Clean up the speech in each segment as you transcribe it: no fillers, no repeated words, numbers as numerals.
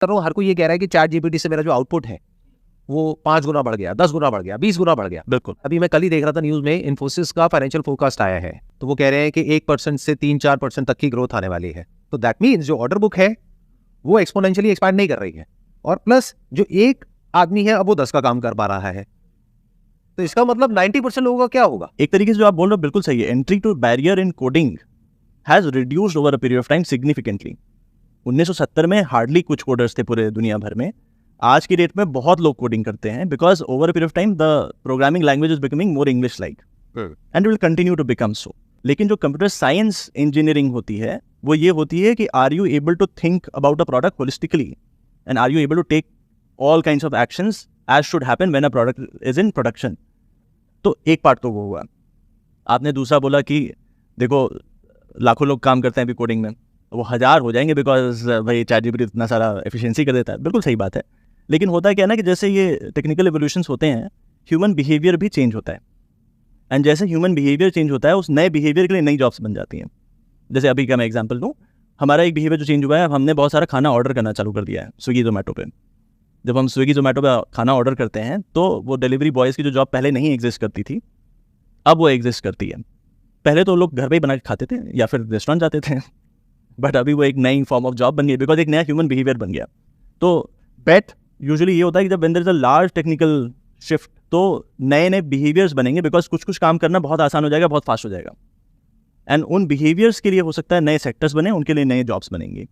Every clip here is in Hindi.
कर रहा हूँ, हर कोई ये कह रहा है कि चैट जीपीटी से मेरा जो आउटपुट है वो 5 गुना बढ़ गया, 10 गुना बढ़ गया, 20 गुना बढ़ गया। बिल्कुल। अभी मैं कल ही देख रहा था न्यूज़ में, इन्फोसिस का फाइनेंशियल फोरकास्ट आया है, तो वो कह रहे हैं कि 1% से 3-4% तक की ग्रोथ आने वाली है। तो दैट मीन्स जो ऑर्डर बुक है वो एक्सपोनेंशियली एक्सपांड नहीं कर रही है, और प्लस जो एक आदमी है अब वो 10 का काम कर पा रहा है। तो इसका मतलब 90% लोगों का क्या होगा? एक तरीके से जो आप बोल रहे हो बिल्कुल सही है। Entry to barrier in coding has reduced over a period of time significantly. 1970 में हार्डली कुछ कोडर्स थे पूरे दुनिया भर में। आज की डेट में बहुत लोग कोडिंग करते हैं, because over a period of time the programming language is becoming more English like and will continue to become so. लेकिन जो कंप्यूटर साइंस इंजीनियरिंग होती है वो ये होती है कि are you able to think about a product holistically and are you able to take all kinds of actions as should happen when a product is in production. तो एक पार्ट तो वो हुआ। आपने दूसरा बोला कि देखो लाखों लोग काम करते हैं अभी कोडिंग में, वो 1000 हो जाएंगे बिकॉज भाई चैट जीपीटी इतना सारा एफिशिएंसी कर देता है। बिल्कुल सही बात है, लेकिन होता क्या है ना कि जैसे ये टेक्निकल एवोल्यूशंस होते हैं, ह्यूमन बिहेवियर भी चेंज होता है, एंड जैसे ह्यूमन बिहेवियर चेंज होता है उस नए बिहेवियर के लिए नई जॉब्स बन जाती हैं। जैसे अभी का मैं एग्जांपल दूँ, हमारा एक बिहेवियर जो चेंज हुआ है, हमने बहुत सारा खाना ऑर्डर करना चालू कर दिया है स्विगी जोमेटो पे। जब हम स्विगी जोमेटो पे खाना ऑर्डर करते हैं तो वो डिलीवरी बॉयज़ की जो जॉब पहले नहीं एग्जिस्ट करती थी, अब वो एग्जिस्ट करती है। पहले तो लोग घर पे ही बना के खाते थे या फिर रेस्टोरेंट जाते थे, बट अभी वो एक नई फॉर्म ऑफ जॉब बन गई, बिकॉज एक नया ह्यूमन बिहेवियर बन गया। तो बेट यूजुअली ये होता है कि जब there is a large technical shift तो नए नए बिहेवियर्स बनेंगे, बिकॉज कुछ कुछ काम करना बहुत आसान हो जाएगा, बहुत फास्ट हो जाएगा, एंड उन बिहेवियर्स के लिए हो सकता है नए सेक्टर्स बने, उनके लिए नए जॉब्स बनेंगे।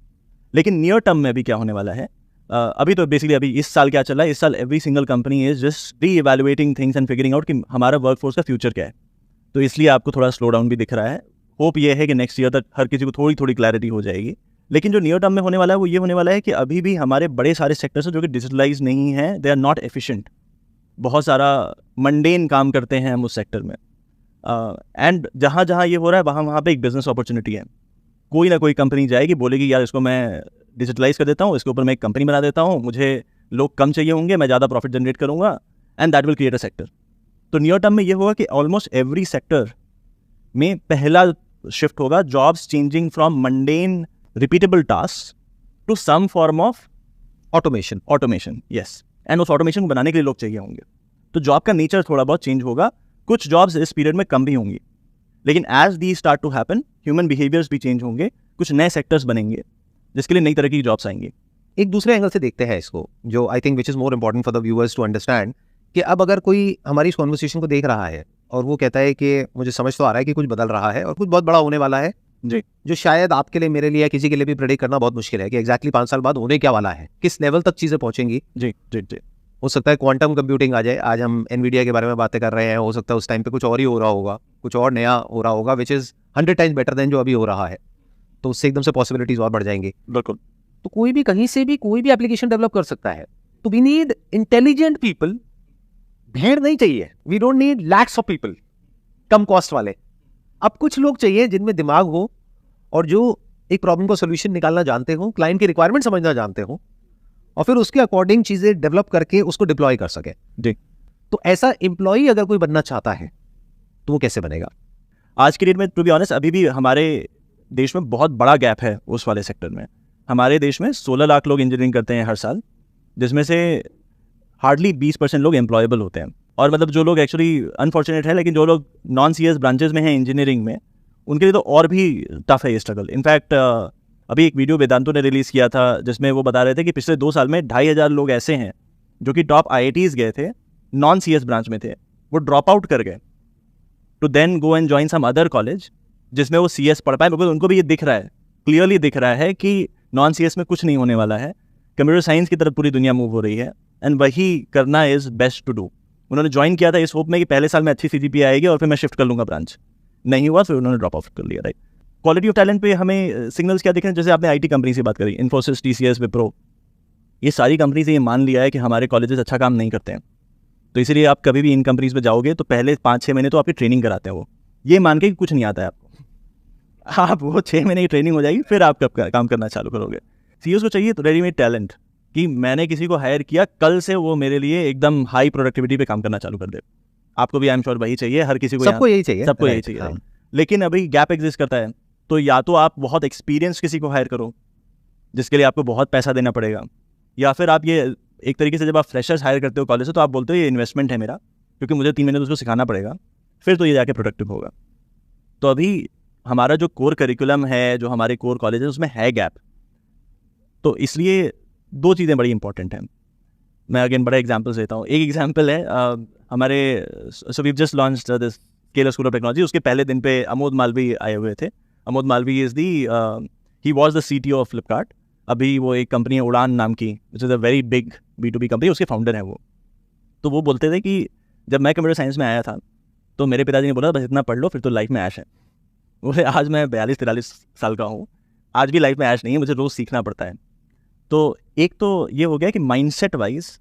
लेकिन नियर टर्म में अभी क्या होने वाला है, अभी तो बेसिकली अभी इस साल क्या चल रहा है, इस साल every single company is just reevaluating things and figuring out कि हमारा वर्कफोर्स का फ्यूचर क्या है। तो इसलिए आपको थोड़ा स्लो डाउन भी दिख रहा है। होप ये है कि नेक्स्ट ईयर तक हर किसी को थोड़ी थोड़ी क्लैरिटी हो जाएगी। लेकिन जो नियर टर्म में होने वाला है वो ये होने वाला है कि अभी भी हमारे बड़े सारे सेक्टर्स हैं जो कि डिजिटलाइज नहीं है, दे आर नॉट एफिशिएंट। बहुत सारा मंडेन काम करते हैं हम उस सेक्टर में, एंड जहाँ जहाँ ये हो रहा है वहाँ वहाँ पे एक बिजनेस अपॉर्चुनिटी है। कोई ना कोई कंपनी जाएगी, बोलेगी यार इसको मैं डिजिटलाइज कर देता हूँ, इसके ऊपर मैं एक कंपनी बना देता हूँ, मुझे लोग कम चाहिए होंगे, मैं ज़्यादा प्रॉफिट जनरेट करूँगा, and that will create a sector. तो नियर टर्म में ये होगा कि ऑलमोस्ट एवरी सेक्टर में पहला शिफ्ट होगा, jobs changing from mundane repeatable task to some form of automation, yes. And उस ऑटोमेशन को बनाने के लिए लोग चाहिए होंगे, तो जॉब का नेचर थोड़ा बहुत चेंज होगा। कुछ जॉब्स इस पीरियड में कम भी होंगी, लेकिन as they start to happen human behaviours भी चेंज होंगे, कुछ नए सेक्टर्स बनेंगे जिसके लिए नई तरह की जॉब्स आएंगी। एक दूसरे एंगल से देखते हैं इसको, जो I think which is more important for the viewers to understand, कि अब अगर कोई हमारी इस कॉन्वर्सेशन को देख रहा है और वो कहता है कि मुझे समझ तो आ रहा है कि कुछ बदल रहा है और कुछ बहुत बड़ा होने वाला है जी, जो शायद आपके लिए, मेरे लिए या किसी के लिए भी प्रेडिक्ट करना बहुत मुश्किल है कि एग्जैक्टली 5 साल बाद होने क्या वाला है, किस लेवल तक चीज़ें पहुंचेंगी। जी जी जी। हो सकता है क्वांटम कंप्यूटिंग आ जाए, आज हम एनवीडिया के बारे में बातें कर रहे हैं, हो सकता है उस टाइम पे कुछ और ही हो रहा होगा, कुछ और नया हो रहा होगा which is 100 times better than जो अभी हो रहा है, तो उससे एकदम से पॉसिबिलिटीज और बढ़ जाएंगी। बिल्कुल। तो कोई भी कहीं से भी कोई भी एप्लीकेशन डेवलप कर सकता है। तो वी नीड इंटेलिजेंट पीपल, भीड़ नहीं चाहिए, we don't need lakhs of people कम कॉस्ट वाले। अब कुछ लोग चाहिए जिनमें दिमाग हो और जो एक प्रॉब्लम का सोल्यूशन निकालना जानते हो, क्लाइंट की रिक्वायरमेंट समझना जानते हो, और फिर उसके अकॉर्डिंग चीजें डेवलप करके उसको डिप्लॉय कर सके। जी। तो ऐसा एम्प्लॉई अगर कोई बनना चाहता है तो वो कैसे बनेगा? आज की डेट में टू बी ऑनेस्ट अभी भी हमारे देश में बहुत बड़ा गैप है उस वाले सेक्टर में। हमारे देश में 16 लाख लोग इंजीनियरिंग करते हैं हर साल, जिसमें से हार्डली 20% लोग एम्प्लॉयबल होते हैं। और मतलब जो लोग एक्चुअली अनफॉर्चुनेट है, लेकिन जो लोग नॉन सीएस ब्रांचेस में हैं इंजीनियरिंग में, उनके लिए तो और भी टफ है ये स्ट्रगल। इनफैक्ट अभी एक वीडियो वेदांतों ने रिलीज़ किया था जिसमें वो बता रहे थे कि पिछले 2 साल में 2500 लोग ऐसे हैं जो कि टॉप IITs गए थे, नॉन सीएस ब्रांच में थे, वो ड्रॉप आउट कर गए to then go and join some other college जिसमें वो सीएस पढ़ पाए, बिकॉज उनको भी ये दिख रहा है, क्लियरली दिख रहा है कि नॉन सीएस में कुछ नहीं होने वाला है, कंप्यूटर साइंस की तरफ पूरी दुनिया मूव हो रही है, एंड वही करना इज़ बेस्ट टू डू। उन्होंने ज्वाइन किया था इस होप में कि पहले साल में अच्छी CGPA आएगी और फिर मैं शिफ्ट कर लूँगा ब्रांच, नहीं हुआ, फिर उन्होंने ड्रॉप आउट कर लिया। राइट, क्वालिटी ऑफ टैलेंट पे हमें सिग्नल्स क्या दिख रहे हैं? जैसे आपने IT कंपनी से बात करी, इन्फोसिस, TCS, विप्रो, ये सारी कंपनी से ये मान लिया है कि हमारे कॉलेजेस अच्छा काम नहीं करते हैं, तो इसीलिए आप कभी भी इन कंपनीज में जाओगे तो पहले 5-6 महीने तो आपकी ट्रेनिंग कराते हैं, वो ये मान के कि कुछ नहीं आता है आपको, आप वो 6 महीने की ट्रेनिंग हो जाएगी, फिर आप कब काम करना चालू करोगे। CEOs को चाहिए तो रेडीमेड टैलेंट, कि मैंने किसी को हायर किया, कल से वो मेरे लिए एकदम हाई प्रोडक्टिविटी पे काम करना चालू कर दे। आपको भी आई एम श्योर वही चाहिए, हर किसी को, सबको यही चाहिए, सबको यही चाहिए। लेकिन अभी गैप एग्जिस्ट करता है, तो या तो आप बहुत एक्सपीरियंस किसी को हायर करो जिसके लिए आपको बहुत पैसा देना पड़ेगा, या फिर आप ये एक तरीके से जब आप फ्रेशर्स हायर करते हो कॉलेज से तो आप बोलते हो ये इन्वेस्टमेंट है मेरा, क्योंकि मुझे 3 महीने तो उसको सिखाना पड़ेगा, फिर तो ये जाके प्रोडक्टिव होगा। तो अभी हमारा जो कोर करिकुलम है, जो हमारे कोर कॉलेज है, उसमें है गैप। तो इसलिए 2 चीज़ें बड़ी इंपॉर्टेंट हैं। मैं अगेन बड़ा एग्जाम्पल्स देता हूँ। एक एग्जाम्पल है हमारे so we just launched this Scaler school of technology. उसके पहले दिन पे अमोद मालवी आए हुए थे। Amod Malviya is he was the CTO of Flipkart. अभी वो एक कंपनी है उड़ान नाम की, which is a very big B2B company, उसके फाउंडर हैं वो। तो वो बोलते थे कि जब मैं कंप्यूटर साइंस में आया था तो मेरे पिताजी ने बोला बस इतना पढ़ लो फिर तो लाइफ में ऐश है। बोले आज मैं 42-43 साल का हूँ, आज भी लाइफ में ऐश नहीं है, मुझे रोज़ सीखना पड़ता है। तो एक तो ये हो गया कि माइंडसेट वाइज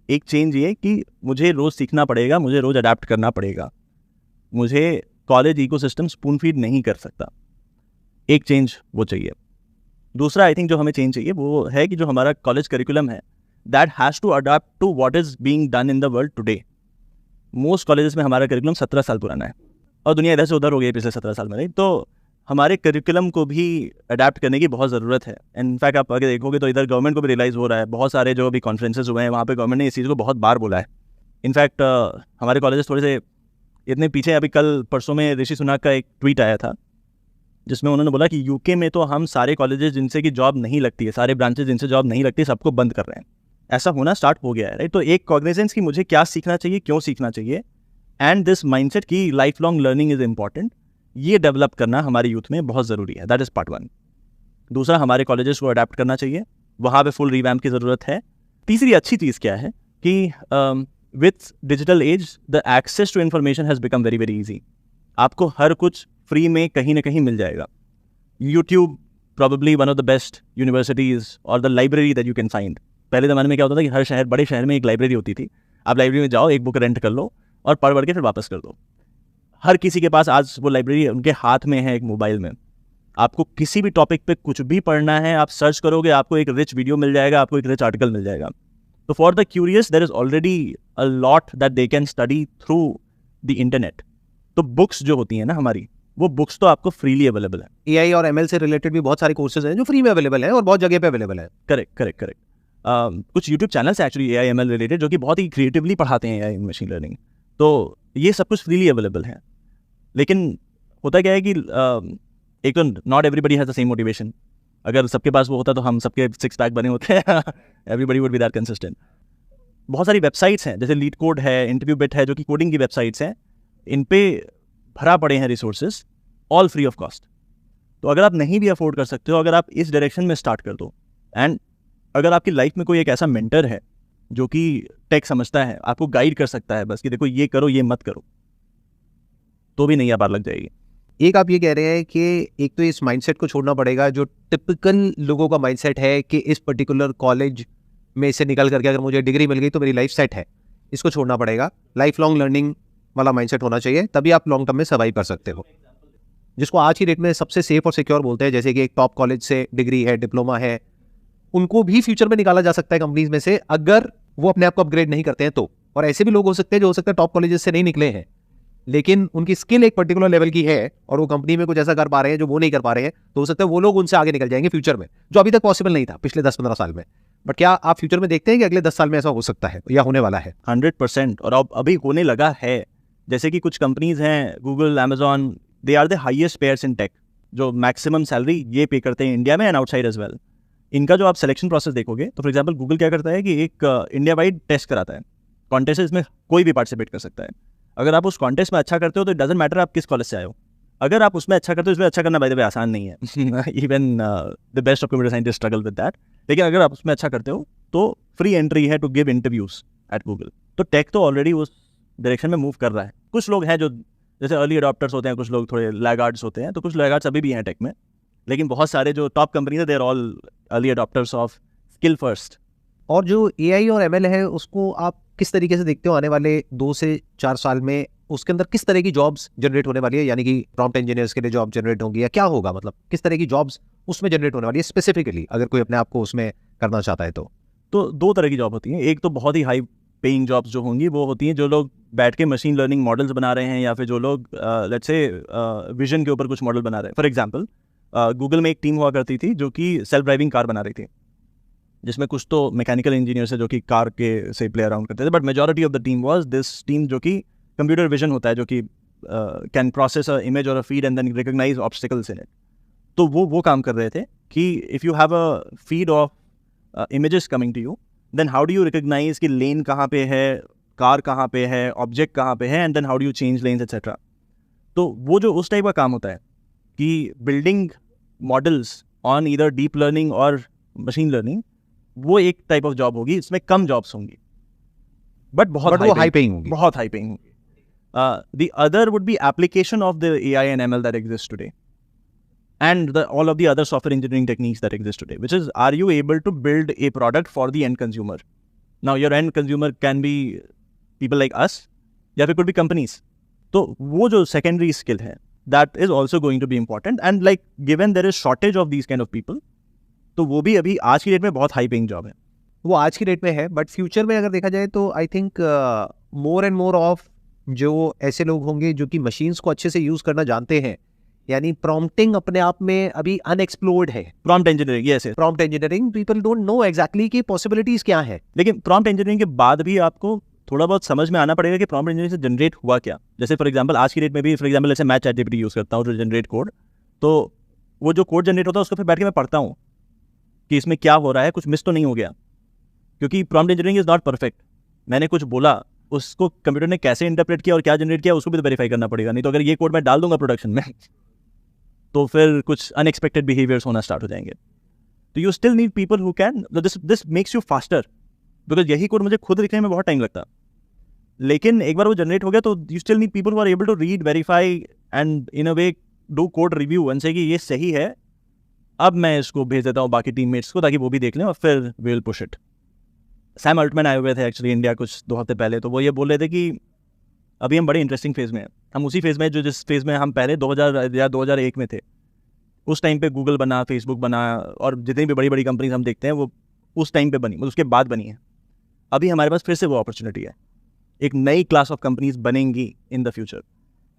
एक चेंज ये कि मुझे रोज़ सीखना पड़ेगा, मुझे रोज़ अडेप्ट करना पड़ेगा, मुझे कॉलेज इकोसिस्टम स्पून फीड नहीं कर सकता। एक चेंज वो चाहिए। दूसरा आई थिंक जो हमें चेंज चाहिए वो है कि जो हमारा कॉलेज करिकुलम है that has to adapt to what is being done in the world today. Most colleges में हमारा करिकुलम 17 साल पुराना है और दुनिया इधर से उधर हो गई पिछले 17 साल में, नहीं? तो हमारे करिकुलम को भी अडेप्ट करने की बहुत ज़रूरत है। इनफैक्ट आप अगर देखोगे तो इधर गवर्नमेंट को भी रियलाइज़ हो रहा है। बहुत सारे जो अभी कॉन्फ्रेंसेस हुए हैं वहाँ पे गवर्नमेंट ने इस चीज़ को बहुत बार बोला है। इनफैक्ट हमारे कॉलेजेस थोड़े से इतने पीछे, अभी कल परसों में ऋषि सुनाक का एक ट्वीट आया था जिसमें उन्होंने बोला कि यूके में तो हम सारे कॉलेजेस जिनसे कि जॉब नहीं लगती है, सारे ब्रांचेस जिनसे जॉब नहीं लगती, सबको बंद कर रहे हैं। ऐसा होना स्टार्ट हो गया है, राइट? तो एक कॉग्निजेंस की मुझे क्या सीखना चाहिए, क्यों सीखना चाहिए, एंड दिस माइंडसेट की life long learning is important, ये डेवलप करना हमारे यूथ में बहुत ज़रूरी है। That is part 1। दूसरा, हमारे कॉलेजेस को अडेप्ट करना चाहिए, वहाँ पे फुल रिवैम्प की ज़रूरत है। तीसरी अच्छी चीज़ क्या है कि with digital age the access to information has become very very easy. आपको हर कुछ फ्री में कहीं ना कहीं मिल जाएगा। YouTube probably one of the best universities और the library that you can find. पहले ज़माने में क्या होता था कि हर शहर, बड़े शहर में एक लाइब्रेरी होती थी। आप लाइब्रेरी में जाओ, एक बुक रेंट कर लो और पढ़ के फिर वापस कर दो। हर किसी के पास आज वो लाइब्रेरी उनके हाथ में है, एक मोबाइल में। आपको किसी भी टॉपिक पे कुछ भी पढ़ना है, आप सर्च करोगे, आपको एक रिच वीडियो मिल जाएगा, आपको एक रिच आर्टिकल मिल जाएगा। तो for the curious there is already a lot that they can study through the internet. तो बुक्स जो होती हैं ना हमारी, वो बुक्स तो आपको फ्रीली अवेलेबल है। AI और ML से रिलेटेड भी बहुत सारे कोर्सेज हैं जो फ्री में अवेलेबल हैं और बहुत जगह पे अवेलेबल है। करेक्ट। कुछ यूट्यूब चैनल्स हैं एक्चुअली AI ML रिलेटेड जो कि बहुत ही क्रिएटिवली पढ़ाते हैं AI मशीन लर्निंग। तो ये सब कुछ फ्रीली अवेलेबल है। लेकिन होता क्या है कि एक तो not everybody has the same motivation. अगर सबके पास वो होता तो हम सबके 6 पैक बने होते हैं। Everybody would be that consistent. बहुत सारी वेबसाइट्स हैं जैसे लीड कोड है, इंटरव्यू बिट है, जो कि कोडिंग की वेबसाइट्स हैं। इन पे भरा पड़े हैं resources, all free of cost. तो अगर आप नहीं भी अफोर्ड कर सकते हो, अगर आप इस डायरेक्शन में स्टार्ट कर दो, एंड अगर आपकी लाइफ में कोई एक ऐसा मेंटर है जो कि टेक समझता है, आपको गाइड कर सकता है बस कि देखो ये करो, ये मत करो, तो भी नई पार लग जाएगी। एक आप ये कह रहे हैं कि एक तो इस माइंडसेट को छोड़ना पड़ेगा जो टिपिकल लोगों का माइंडसेट है कि इस पर्टिकुलर कॉलेज में से निकल करके अगर मुझे डिग्री मिल गई तो मेरी लाइफ सेट है, इसको छोड़ना पड़ेगा। लाइफ लॉन्ग लर्निंग वाला माइंडसेट होना चाहिए, तभी आप लॉन्ग टर्म में सर्वाइव कर सकते हो। जिसको आज की डेट में सबसे सेफ और सिक्योर बोलते हैं, जैसे कि एक टॉप कॉलेज से डिग्री है, डिप्लोमा है, उनको भी फ्यूचर में निकाला जा सकता है कंपनीज में से, अगर वो अपने आप को अपग्रेड नहीं करते हैं तो। और ऐसे भी लोग हो सकते हैं जो हो सकता है टॉप कॉलेजेस से नहीं निकले हैं, लेकिन उनकी स्किल एक पर्टिकुलर लेवल की है और वो कंपनी में कुछ ऐसा कर पा रहे हैं जो वो नहीं कर पा रहे हैं, तो हो सकता है वो लोग उनसे आगे निकल जाएंगे फ्यूचर में, जो अभी तक पॉसिबल नहीं था पिछले 10-15 साल में। बट क्या आप फ्यूचर में देखते हैं कि अगले 10 साल में ऐसा हो सकता है या होने वाला है? 100%। और अब अभी होने लगा है। जैसे कि कुछ कंपनीज हैं, Google, Amazon, they are the highest payers in tech, जो मैक्सिमम सैलरी ये पे करते हैं इंडिया में एंड आउटसाइड एज वेल। इनका जो आप सिलेक्शन प्रोसेस देखोगे तो फॉर एग्जांपल गूगल क्या करता है कि एक इंडिया वाइड टेस्ट कराता है। कॉन्टेस्ट, इसमें कोई भी पार्टिसिपेट कर सकता है। अगर आप उस कॉन्टेस्ट में अच्छा करते हो तो इट डजंट मैटर आप किस कॉलेज से आए हो। अगर आप उसमें अच्छा करते हो, इसमें अच्छा करना बाय द वे आसान नहीं है। Even the best of computer scientist struggle with that. लेकिन अगर आप उसमें अच्छा करते हो तो फ्री एंट्री है to give interviews at Google. तो टेक तो ऑलरेडी उस डायरेक्शन में मूव कर रहा है। कुछ लोग हैं जो जैसे अर्ली अडॉप्टर्स होते हैं, कुछ लोग थोड़े लैगार्ड्स होते हैं, तो कुछ लैगार्ड्स अभी भी हैं टेक में, लेकिन बहुत सारे जो टॉप कंपनीज है they are all early adopters of skill first. और जो AI और ML है उसको आप किस तरीके से देखते हो आने वाले 2 से 4 साल में? उसके अंदर किस तरह की जॉब्स जनरेट होने वाली है? यानी कि प्रॉम्प्ट इंजीनियर्स के लिए जॉब जनरेट होंगी या क्या होगा? मतलब किस तरह की जॉब्स उसमें जनरेट होने वाली है स्पेसिफिकली, अगर कोई अपने आप को उसमें करना चाहता है तो? तो 2 तरह की जॉब होती हैं। एक तो बहुत ही हाई पेइंग जॉब्स जो होंगी वो होती हैं जो लोग बैठ के मशीन लर्निंग मॉडल्स बना रहे हैं, या फिर जो लोग लेट्स से विजन के ऊपर कुछ मॉडल बना रहे हैं। फॉर एग्जांपल गूगल में एक टीम हुआ करती थी जो कि सेल्फ ड्राइविंग कार बना रही थी। जिसमें कुछ तो मैकेनिकल इंजीनियर्स है जो कि कार के से प्ले अराउंड करते थे, but majority of the team was this team जो कि कंप्यूटर विजन होता है, जो कि कैन प्रोसेस अ इमेज और a feed and then recognize obstacles in it. तो वो काम कर रहे थे कि if you have a feed of images coming to you, then how do you recognize कि लेन कहाँ पे है, कार कहाँ पे है, ऑब्जेक्ट कहाँ पे है, and then how do you change lanes etcetera. तो वो जो उस टाइप का काम होता है कि building models on either deep learning और मशीन लर्निंग, वो एक टाइप ऑफ जॉब होगी, इसमें कम जॉब्स होंगी बट बहुत हाई पेइंग होगी, बहुत हाई पेइंग होगी। The other would be application of the AI and ML that exists today, and all of the other software engineering techniques that exist today, which is, are you able to build a product for the end consumer? Now your end consumer can be people like us, या फिर could be companies. तो वो जो secondary skill है, that is also going to be important, and like given there is shortage of these kind of people, तो वो भी अभी आज की डेट में बहुत हाई पेइंग जॉब है। वो आज की डेट में है, बट फ्यूचर में अगर देखा जाए तो I think more and more of जो ऐसे लोग होंगे जो कि मशीन्स को अच्छे से यूज करना जानते हैं, यानी प्रॉम्प्टिंग अपने आप में अभी अनएक्सप्लोर्ड है। Prompt engineering, yes, prompt engineering, people don't know exactly कि पॉसिबिलिटीज क्या है। लेकिन प्रॉम्प्ट इंजीनियरिंग के बाद भी आपको थोड़ा बहुत समझ में आना पड़ेगा कि प्रॉम्प्ट इंजीनियरिंग से जनरेट हुआ क्या। जैसे फॉर एग्जांपल आज की डेट में भी, फॉर एग्जांपल जैसे मैं ChatGPT यूज़ करता हूँ टू जनरेट कोड, तो वो जो कोड जनरेट होता है उसको फिर बैठ के मैं पढ़ता हूँ कि इसमें क्या हो रहा है, कुछ मिस तो नहीं हो गया, क्योंकि prompt engineering is not perfect. मैंने कुछ बोला, उसको कंप्यूटर ने कैसे इंटरप्रेट किया और क्या जनरेट किया उसको भी तो वेरीफाई करना पड़ेगा, नहीं तो अगर ये कोड मैं डाल दूंगा प्रोडक्शन में तो फिर कुछ अनएक्सपेक्टेड बिहेवियर्स होना स्टार्ट हो जाएंगे। तो you still need people who can, this makes you faster, because यही कोड मुझे खुद लिखने में बहुत टाइम लगता, लेकिन एक बार वो जनरेट हो गया तो you still need people who are able to read, verify and in a way do code review and say कि ये सही है, अब मैं इसको भेज देता हूँ बाकी टीममेट्स को ताकि वो भी देख लें और फिर we will push it. Sam Altman आए हुए थे एक्चुअली इंडिया कुछ 2 हफ्ते पहले, तो वो ये बोल रहे थे कि अभी हम बड़े इंटरेस्टिंग फेज़ में हैं। हम उसी फेज़ में जिस फेज़ में हम पहले 2000 या 2001 में थे, उस टाइम पे गूगल बना, फेसबुक बना, और जितनी भी बड़ी बड़ी कंपनीज हम देखते हैं वो उस टाइम पे बनी, मतलब उसके बाद बनी है। अभी हमारे पास फिर से वो अपॉर्चुनिटी है, एक नई क्लास ऑफ कंपनीज बनेंगी इन द फ्यूचर,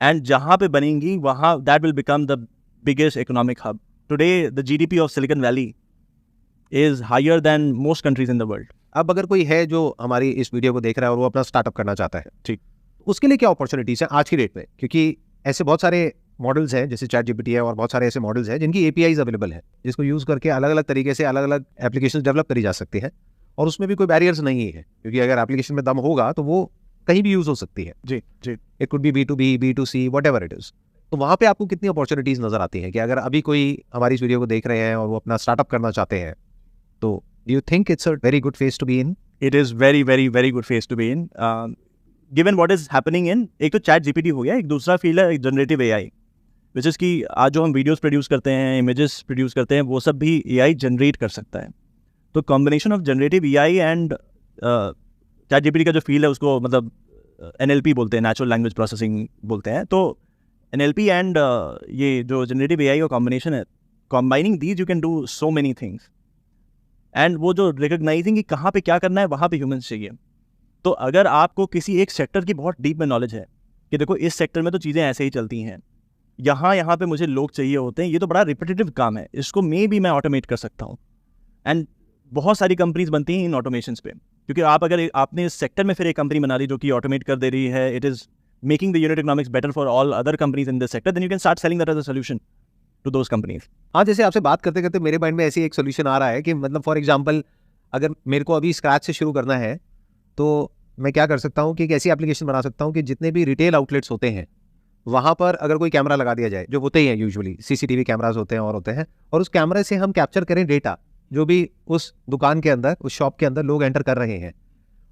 एंड जहाँ पे बनेंगी वहाँ that will become the biggest economic hub. Today the GDP of Silicon Valley is higher than most countries in the world. अब अगर कोई है जो हमारी इस वीडियो को देख रहा है और वो अपना स्टार्टअप करना चाहता है, ठीक, उसके लिए क्या अपॉर्चुनिटीज है आज की डेट में? क्योंकि ऐसे बहुत सारे मॉडल्स हैं जैसे ChatGPT है और बहुत सारे ऐसे मॉडल्स हैं जिनकी APIs अवेलेबल है, जिसको यूज़ करके अलग अलग तरीके से अलग अलग एप्लीकेशन डेवलप करी जा सकती है, और उसमें भी कोई बैरियर्स नहीं है, क्योंकि अगर एप्लीकेशन में दम होगा तो वो कहीं भी यूज़ हो सकती है। जी जी, it could be B2B, B2C, whatever it is. तो वहाँ पे आपको कितनी अपॉर्चुनिटीज़ नज़र आती हैं कि अगर अभी कोई हमारी इस वीडियो को देख रहे हैं और वो अपना स्टार्टअप करना चाहते हैं, तो do you think it's a very good phase to be in? It is very very very good phase to be in, given what is happening in, एक तो ChatGPT हो गया, एक दूसरा फील्ड है जनरेटिव AI, विच इज़ कि आज जो हम वीडियोस प्रोड्यूस करते हैं, इमेजेस प्रोड्यूस करते हैं, वो सब भी AI जनरेट कर सकता है। तो combination of generative AI and ChatGPT का जो फील्ड है उसको मतलब NLP बोलते हैं, नेचुरल लैंग्वेज प्रोसेसिंग बोलते हैं। तो NLP एंड ये जो जनरेटिव AI का कॉम्बिनेशन है, combining these you can do so many things, and वो जो रिकॉग्नाइजिंग कि कहाँ पे क्या करना है वहाँ पे ह्यूमंस चाहिए। तो अगर आपको किसी एक सेक्टर की बहुत डीप में नॉलेज है कि देखो इस सेक्टर में तो चीज़ें ऐसे ही चलती हैं, यहाँ पे मुझे लोग चाहिए होते हैं, ये तो बड़ा रिपीटेटिव काम है, इसको मे भी मैं ऑटोमेट कर सकता हूँ। एंड बहुत सारी कंपनीज बनती हैं इन ऑटोमेशंस पे, क्योंकि आप अगर आपने इस सेक्टर में फिर एक कंपनी बना ली जो कि ऑटोमेट कर दे रही है, it is making the unit economics better for all other companies in this sector, then you can start selling that as a solution to those companies. हाँ, जैसे आपसे बात करते करते मेरे माइंड में ऐसी एक सोल्यूशन आ रहा है कि मतलब फॉर एग्जांपल अगर मेरे को अभी स्क्रैच से शुरू करना है तो मैं क्या कर सकता हूँ कि एक ऐसी एप्लीकेशन बना सकता हूँ कि जितने भी रिटेल आउटलेट्स होते हैं वहाँ पर अगर कोई कैमरा लगा दिया जाए, जो होते ही हैं यूजुअली CCTV कैमराज होते हैं और उस कैमरे से हम कैप्चर करें डेटा जो भी उस दुकान के अंदर, उस शॉप के अंदर लोग एंटर कर रहे हैं,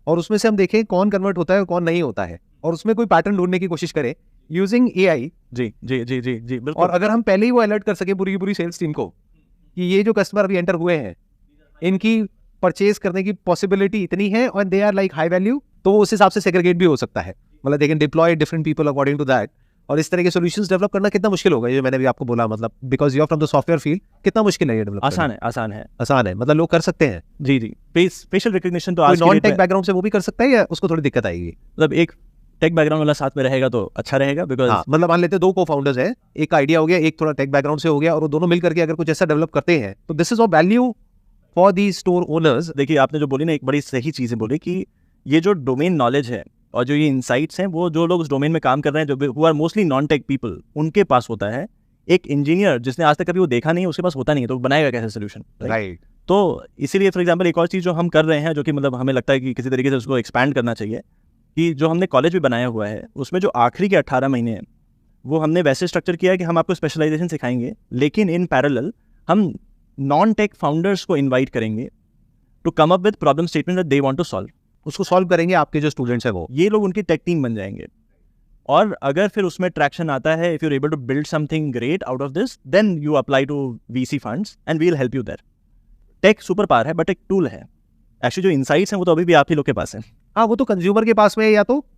और उसमें से हम देखें कौन कन्वर्ट होता है और कौन नहीं होता है, और उसमें कोई पैटर्न ढूंढने की कोशिश करें यूजिंग AI। जी जी जी जी जी, बिल्कुल। और अगर हम पहले ही वो अलर्ट कर सके पूरी की पूरी सेल्स टीम को कि ये जो कस्टमर अभी एंटर हुए हैं इनकी परचेज करने की पॉसिबिलिटी इतनी है और they are like high value, तो उस हिसाब से सेग्रीगेट भी हो सकता है, मतलब they can deploy different people according to that. और इस तरह के सॉल्यूशंस डेवलप करना कितना मुश्किल होगा, ये मैंने भी आपको बोला, मतलब because you are from the software field, कितना मुश्किल है ये डेवलप? आसान है, आसान है, आसान है, मतलब लोग कर सकते हैं। जी जी, फेशियल रिकग्निशन तो आज नॉन टेक बैकग्राउंड से वो भी कर सकता है या उसको थोड़ी दिक्कत आएगी? मतलब एक टेक बैकग्राउंड वाला साथ में रहेगा तो अच्छा रहेगा, बिकॉज मतलब मान लेते हैं 2 को-फाउंडर्स हैं, एक आइडिया हो गया, एक थोड़ा टेक बैकग्राउंड से हो गया, और वो दोनों मिल करके अगर कुछ ऐसा डेवलप करते हैं तो this is of value for these store owners. देखिए आपने जो बोली ना, एक बड़ी सही चीज़ें बोली कि ये जो डोमेन नॉलेज है और जो ये इंसाइट्स हैं, वो जो लोग उस डोमेन में काम कर रहे हैं, जो who are mostly non tech people, उनके पास होता है। एक इंजीनियर जिसने आज तक कभी वो देखा नहीं है, उसके पास होता नहीं है, तो वो बनाएगा कैसे सोल्यूशन, राइट? तो इसीलिए फॉर एग्जांपल एक और चीज़ जो हम कर रहे हैं, जो कि मतलब हमें लगता है कि किसी तरीके से उसको एक्सपैंड करना चाहिए, कि जो हमने कॉलेज भी बनाया हुआ है, उसमें जो आखिरी के 18 महीने हैं, वो हमने वैसे स्ट्रक्चर किया है कि हम आपको स्पेशलाइजेशन सिखाएंगे, लेकिन इन पैरेलल हम नॉन टेक फाउंडर्स को इन्वाइट करेंगे to come up with problem statement that they want to solve. उसको सॉल्व करेंगे आपके जो स्टूडेंट्स हैं वो, ये लोग उनकी टेक टीम बन जाएंगे। और अगर फिर उसमें ट्रैक्शन आता है, if you are able to build something great out of this, then you apply to VC funds and we will help you there. Tech super power है, बट एक टूल है। एक्चुअली जो इनसाइट्स हैं वो तो अभी भी आप ही लोग के पास है। हाँ, वो तो कंज्यूमर के पास में है,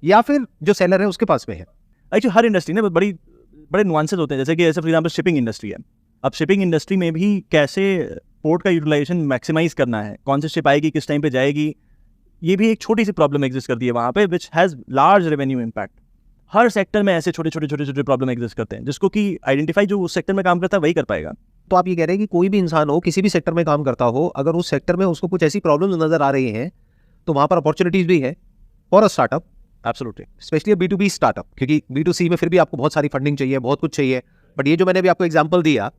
या फिर जो सेलर है उसके पास में है। एक्चुअली हर इंडस्ट्री में बड़े नुआंसेस होते हैं, जैसे कि फॉर एग्जांपल शिपिंग इंडस्ट्री है। अब शिपिंग इंडस्ट्री में भी कैसे पोर्ट का यूटिलाइजेशन मैक्सिमाइज करना है, कौन सी शिप आएगी, किस टाइम पे जाएगी, ये भी एक छोटी सी प्रॉब्लम एग्जिस्ट करती है वहाँ पे, which has large revenue impact. Her sector में ऐसे छोटे छोटे प्रॉब्लम एग्जिस्ट करते हैं, जिसको कि आइडेंटिफाई जो उस सेक्टर में काम करता है वही कर पाएगा। तो आप ये कह रहे हैं कि कोई भी इंसान हो, किसी भी सेक्टर में काम करता हो, अगर उस सेक्टर में उसको कुछ ऐसी प्रॉब्लम्स नजर आ रही हैं, तो वहाँ पर अपॉर्चुनिटीज भी है for a startup, absolutely, specially B2B startup, क्योंकि B2C में फिर भी आपको बहुत सारी फंडिंग चाहिए, बहुत कुछ चाहिए। बट ये जो मैंने अभी आपको एग्जांपल दिया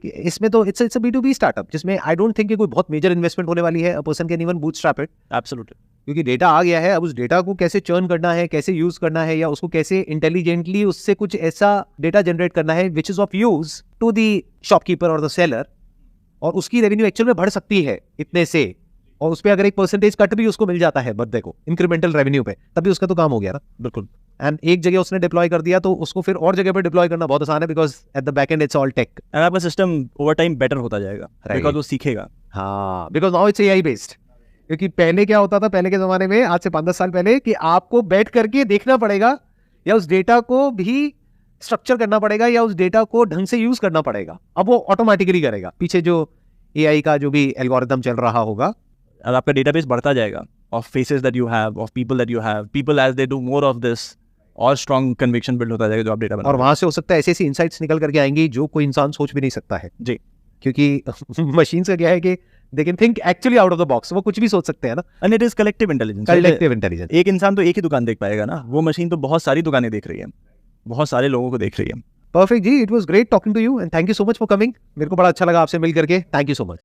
कि इसमें तो इट्स अ B2B स्टार्टअप, जिसमें आई डोंट थिंक कि कोई बहुत मेजर इन्वेस्टमेंट होने वाली है। A person can even bootstrap it, absolutely, क्योंकि डेटा आ गया है। अब उस डेटा को कैसे चर्न करना है, कैसे यूज करना है, या उसको कैसे इंटेलिजेंटली उससे कुछ ऐसा डेटा जनरेट करना है which is of use to the shopkeeper और द सेलर, और उसकी रेवेन्यू एक्चुअल में बढ़ सकती है इतने से, और उस पर अगर एक परसेंटेज कट भी उसको मिल जाता है बर्थडे को इंक्रीमेंटल रेवेन्यू पे, तभी उसका तो काम हो गया ना। बिल्कुल। एंड एक जगह उसने डिप्लॉय कर दिया तो उसको फिर और जगह पे डिप्लॉय करना बहुत आसान है, because at the back end it's all tech, and आपका सिस्टम ओवर टाइम बेटर होता जाएगा, बिकॉज वो सीखेगा। हाँ, because now it's AI based. क्योंकि पहले क्या होता था, पहले के जमाने में, आज से 5-10 साल पहले, कि आपको बैठ करके देखना पड़ेगा, या उस डेटा को भी स्ट्रक्चर करना पड़ेगा, या उस डेटा को ढंग से यूज करना पड़ेगा। अब वो ऑटोमेटिकली करेगा, पीछे जो AI का जो भी एल्गोरिथम चल रहा होगा। और आपका डेटाबेस बढ़ता जाएगा of faces that you have, of people that you have, people as they do more of this, और स्ट्रॉन्ग कन्विक्शन बिल्ड होता जाएगा जो आप डेटा बना। और वहां से हो सकता है ऐसी ऐसी इंसाइट्स निकल करके आएंगी जो कोई इंसान सोच भी नहीं सकता है जी, क्योंकि मशीन का क्या है कि they can think actually out of the box, वो कुछ भी सोच सकते हैं ना। And it is collective intelligence. Collective intelligence. एक इंसान तो एक ही दुकान देख पाएगा ना, वो मशीन तो बहुत सारी दुकानें देख रही है, बहुत सारे लोगों को देख रही है। परफेक्ट जी, it was great talking to you and thank you so much for coming. मेरे को बड़ा अच्छा लगा आपसे मिल करके, थैंक यू सो मच।